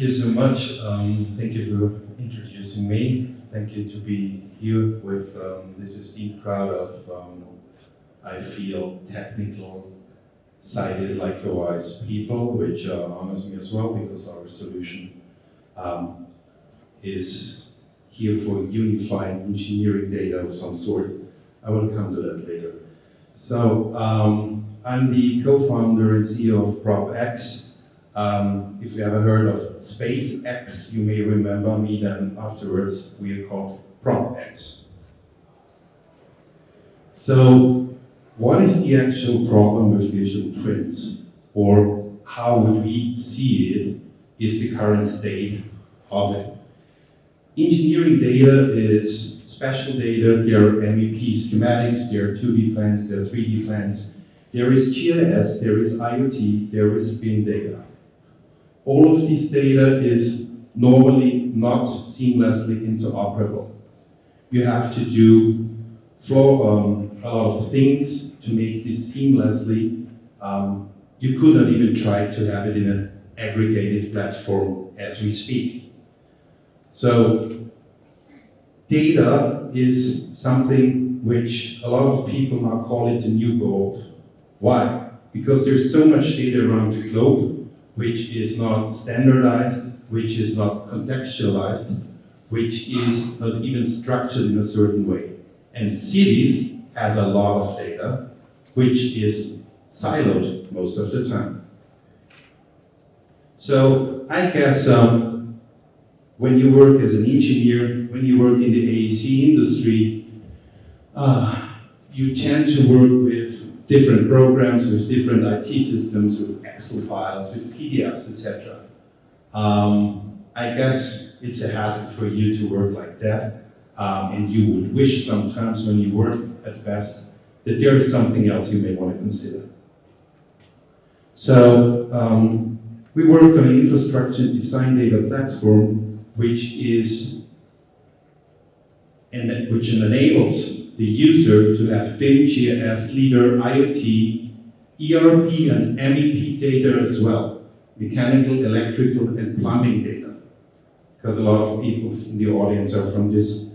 Thank you so much. Thank you for introducing me. Thank you to be here with this esteemed crowd of, I feel, technical, sided, likewise people, which honors me as well, because our solution is here for unifying engineering data of some sort. I will come to that later. So, I'm the co-founder and CEO of PropX. If you ever heard of SpaceX, you may remember me. Then afterwards we are called PropX. So what is the actual problem with digital twins? Or how would we see it is the current state of it. Engineering data is special data. There are MEP schematics, there are 2D plans, there are 3D plans. There is GIS, there is IoT, there is BIM data. All of these data is normally not seamlessly interoperable. You have to do a lot of things to make this seamlessly. You could not even try to have it in an aggregated platform as we speak. So data is something which a lot of people now call it the new gold. Why? Because there's so much data around the globe which is not standardized, which is not contextualized, which is not even structured in a certain way. And cities has a lot of data, which is siloed most of the time. So I guess when you work as an engineer, when you work in the AEC industry, you tend to work with different programs, with different IT systems, with Excel files, with PDFs, etc. I guess it's a hazard for you to work like that, and you would wish sometimes when you work at best that there is something else you may want to consider. So we work on an infrastructure design data platform which enables the user to have BIM, GIS, LEADER, IoT, ERP, and MEP data as well. Mechanical, electrical, and plumbing data. Because a lot of people in the audience are from this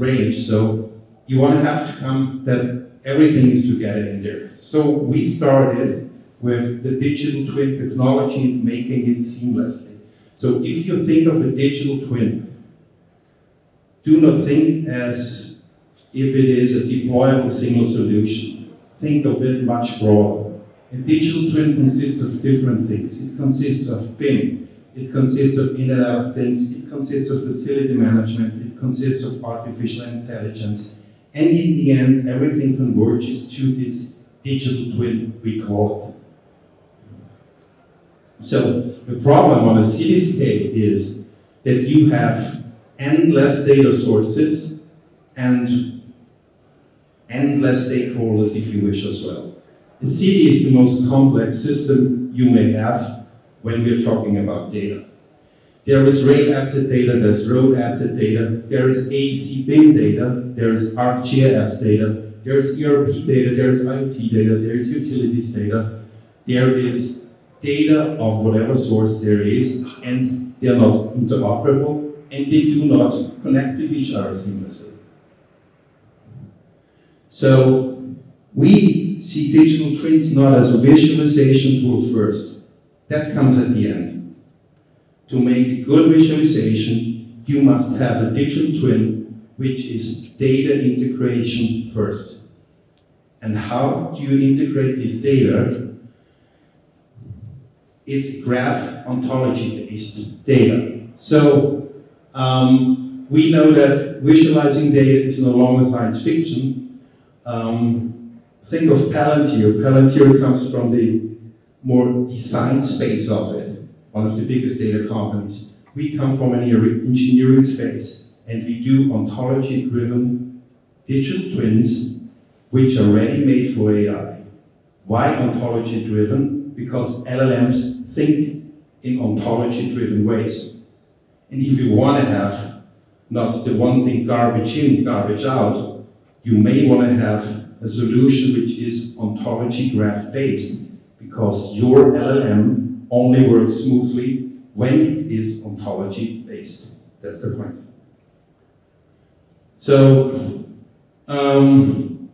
range. So you want to have that everything is together in there. So we started with the digital twin technology and making it seamlessly. So if you think of a digital twin, do not think as if it is a deployable single solution. Think of it much broader. A digital twin consists of different things. It consists of BIM. It consists of Internet of Things. It consists of facility management. It consists of artificial intelligence. And in the end, everything converges to this digital twin we call it. So the problem on a city scale is that you have endless data sources and endless stakeholders, if you wish, as well. The city is the most complex system you may have when we're talking about data. There is rail asset data, there's road asset data, there is AEC BIM data, there is ArcGIS data, there is ERP data, there is IoT data, there is utilities data, there is data of whatever source there is, and they are not interoperable, and they do not connect with each other seamlessly. So we see digital twins not as a visualization tool first. That comes at the end. To make a good visualization, you must have a digital twin which is data integration first. And how do you integrate this data? It's graph ontology-based data. So we know that visualizing data is no longer science fiction. Think of Palantir. Palantir comes from the more design space of it, one of the biggest data companies. We come from an engineering space, and we do ontology-driven digital twins, which are ready-made for AI. Why ontology-driven? Because LLMs think in ontology-driven ways. And if you want to have not the one thing garbage in, garbage out, you may want to have a solution which is ontology graph based, because your LLM only works smoothly when it is ontology based. That's the point. So,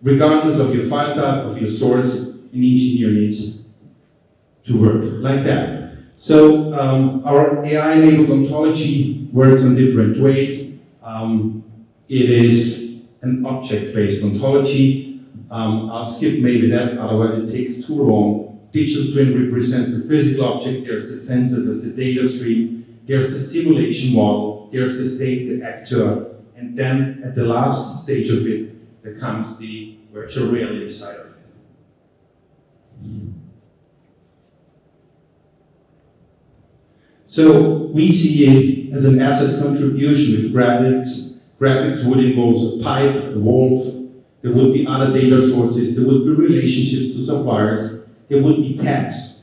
regardless of your file type, of your source, an engineer needs to work like that. So, our AI-enabled ontology works in different ways. It is an object-based ontology. I'll skip maybe that, otherwise it takes too long. Digital twin represents the physical object, there's the sensor, there's the data stream, there's the simulation model, there's the state, the actor, and then at the last stage of it, there comes the virtual reality side of it. So we see it as an asset contribution with graphics. Graphics would involve a pipe, a valve, there would be other data sources, there would be relationships to suppliers, there would be tags,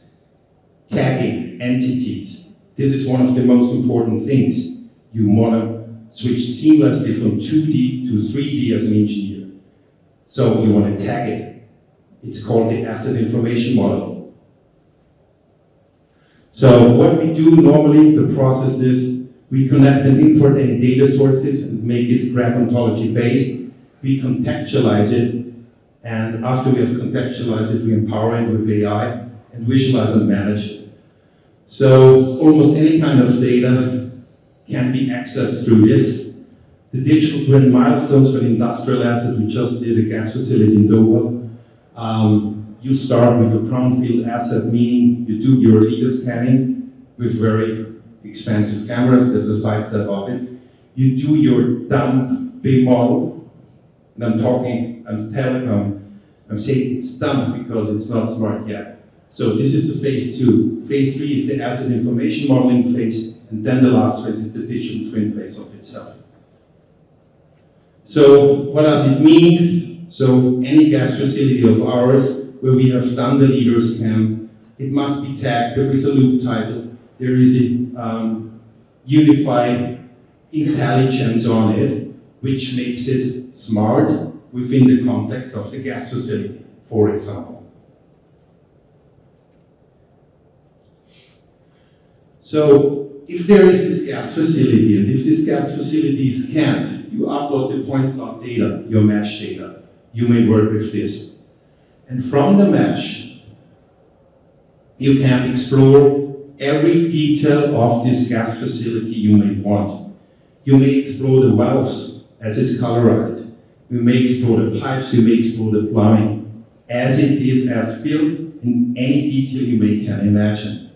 tagging entities. This is one of the most important things. You want to switch seamlessly from 2D to 3D as an engineer. So you want to tag it. It's called the asset information model. So what we do normally, the process is we connect and import any data sources and make it graph ontology based. We contextualize it, and after we have contextualized it, we empower it with AI and visualize and manage it. So almost any kind of data can be accessed through this. The digital twin milestones for the industrial asset, we just did a gas facility in Doha. You start with a brownfield asset, meaning you do your leader scanning with very expensive cameras, that's a side step of it. You do your dump BIM model, and I'm saying it's dumb because it's not smart yet. So this is the phase 2. Phase 3 is the asset information modeling phase, and then the last phase is the digital twin phase of itself. So what does it mean? So any gas facility of ours where we have done the leader scan, it must be tagged, there is a loop title, there is a unified intelligence on it, which makes it smart within the context of the gas facility, for example. So if there is this gas facility, and if this gas facility is scanned, you upload the point cloud data, your mesh data. You may work with this. And from the mesh, you can explore every detail of this gas facility you may want. You may explore the valves as it's colorized. You may explore the pipes, you may explore the plumbing, as it is as built in any detail you may can imagine.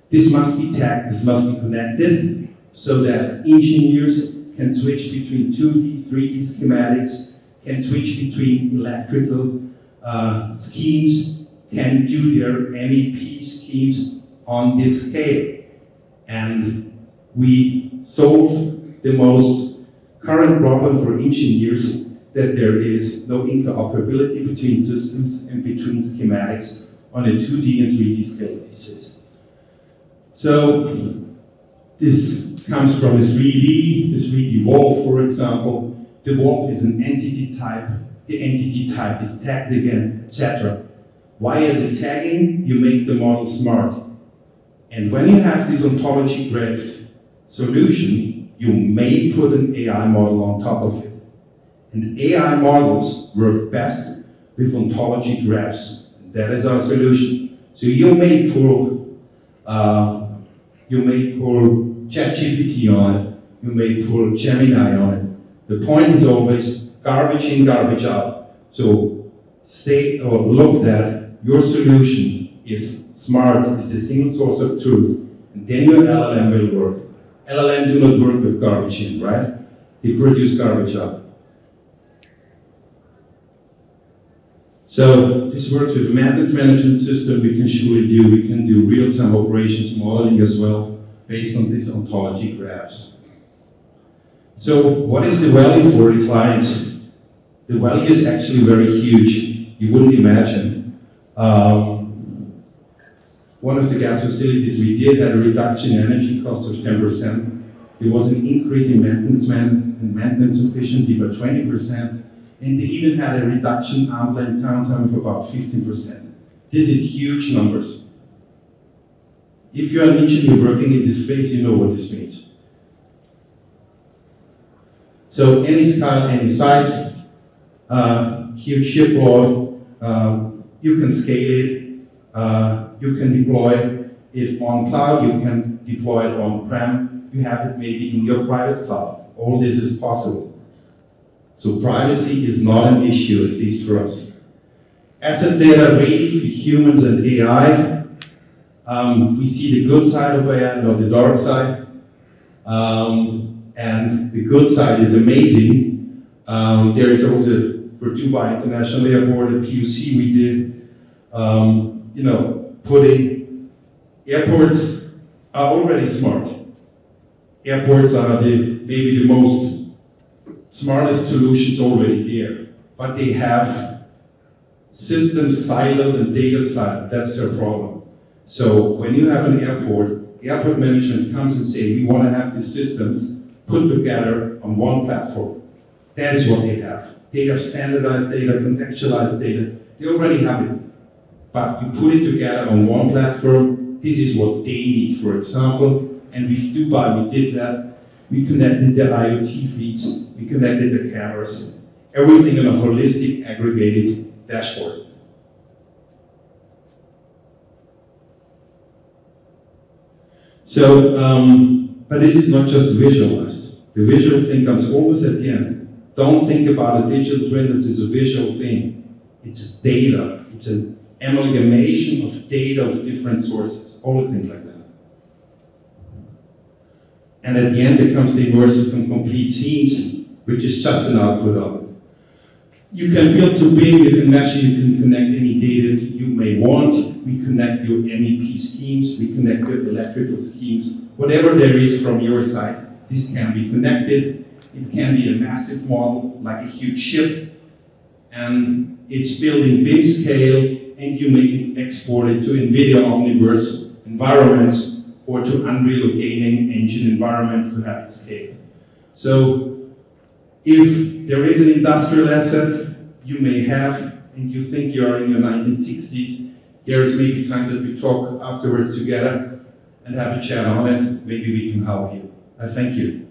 This must be tagged, this must be connected, so that engineers can switch between 2D, 3D schematics, can switch between electrical schemes, can do their MEP schemes on this scale. And we solve the most current problem for engineers, that there is no interoperability between systems and between schematics on a 2D and 3D scale basis. So this comes from a 3D, the 3D valve, for example. The valve is an entity type, the entity type is tagged again, etc. Via the tagging, you make the model smart. And when you have this ontology graph solution, you may put an AI model on top of it. And AI models work best with ontology graphs. That is our solution. So you may pull ChatGPT on it, you may pull Gemini on it. The point is always garbage in, garbage out. So state or look that your solution is smart, is the single source of truth, and then your LLM will work. LLM do not work with garbage in, right? They produce garbage out. So this works with maintenance management system. We can surely do. We can do real-time operations modeling as well, based on these ontology graphs. So what is the value for the client? The value is actually very huge. You wouldn't imagine. One of the gas facilities we did had a reduction in energy cost of 10%. There was an increase in maintenance efficiency by 20%. And they even had a reduction in unplanned downtime of about 15%. This is huge numbers. If you're an engineer working in this space, you know what this means. So any scale, any size, huge shipboard, you can scale it, you can deploy it on cloud, you can deploy it on-prem, you have it maybe in your private cloud. All this is possible. So privacy is not an issue, at least for us. Asset data ready for humans and AI. We see the good side of AI, not the dark side. And the good side is amazing. There is also, for Dubai International Airport, a POC we did, putting airports are already smart. Airports are maybe the most smartest solutions already there, but they have systems siloed and data siloed. That's their problem. So when you have an airport management comes and say, we want to have these systems put together on one platform. That is what they have. They have standardized data, contextualized data. They already have it. But you put it together on one platform. This is what they need, for example. And with Dubai, we did that. We connected the IoT feeds. We connected the cameras. Everything in a holistic, aggregated dashboard. So, but this is not just visualized. The visual thing comes always at the end. Don't think about a digital twin that is a visual thing. It's data. It's an amalgamation of data of different sources. All things like that. And at the end, there comes the immersive and complete scenes, which is just an output of it. You can build to BIM, you can measure, you can connect any data you may want. We connect your MEP schemes, we connect your electrical schemes. Whatever there is from your side, this can be connected. It can be a massive model, like a huge ship, and it's built in BIM scale, and you may export it to NVIDIA Omniverse environments or to Unreal Gaming Engine environments to have it scaled. So if there is an industrial asset you may have, and you think you're in your 1960s, there is maybe time that we talk afterwards together and have a chat on it. Maybe we can help you. I thank you.